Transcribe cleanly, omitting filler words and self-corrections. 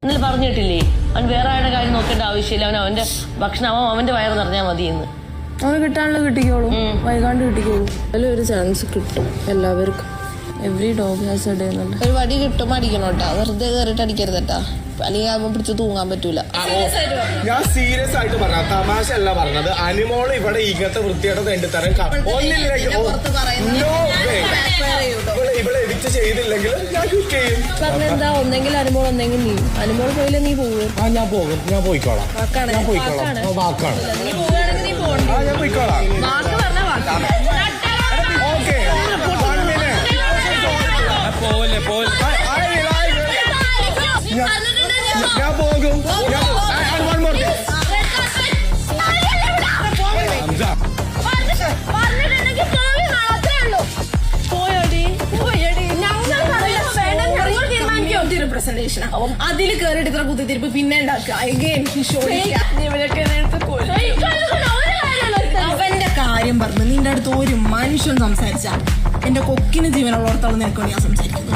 ഇന്നലെ പറഞ്ഞിട്ടില്ലേ അവൻ വേറെ ആരുടെ കാര്യം നോക്കേണ്ട ആവശ്യമില്ല. അവൻ അവന്റെ ഭക്ഷണം അവന്റെ വയറ് നിറഞ്ഞാൽ മതിയെന്ന്. അവന് കിട്ടാനുള്ള കിട്ടിക്കോളൂ, വൈകാണ്ട് കിട്ടിക്കോളൂ. അതിൽ ഒരു ചാൻസ് കിട്ടും എല്ലാവർക്കും. Every dog has A day എന്നുണ്ട്. ഒരു വടി കിട്ടും അടിക്കണോട്ടാ, വെറുതെ കയറിട്ട് അടിക്കരുതട്ടാ, അല്ലെങ്കിൽ ആകുമ്പോൾ പിടിച്ച് തൂങ്ങാൻ പറ്റൂല. ഞാൻ സീരിയസ് ആയിട്ട് പറഞ്ഞ തമാശ അല്ല പറഞ്ഞത്. അനിമോൾ ഇവിടെ ഇങ്ങനത്തെ വൃത്തിയായിട്ട് തെണ്ടിത്തരം ഇവിടെ എഡിറ്റ് ചെയ്തില്ലെങ്കിൽ ഞാൻ ക്വിറ്റ് ചെയ്യും. പറഞ്ഞെന്താ, ഒന്നെങ്കിൽ അനുമോൾ ഒന്നെങ്കിൽ നീ. അനുമോൾ പോയില്ല നീ പോകും. ഞാൻ പോകും, ഞാൻ പോയിക്കോളാം. ഞാൻ പോയിക്കോളാം, വാക്കാണ്. ഞാൻ പോയിക്കോളാം. ഓക്കെ ഞാൻ പോകും. അതില് കേറിട്ട് ഇത്ര കുത്തിത്തിരിപ്പ് പിന്നെ അവന്റെ കാര്യം പറഞ്ഞു. നിന്റെ അടുത്ത് ഒരു മനുഷ്യൻ സംസാരിച്ച എന്റെ കൊക്കിന് ജീവനുള്ളോടത്തോളം നിനക്കോ ഞാൻ സംസാരിക്കുന്നു.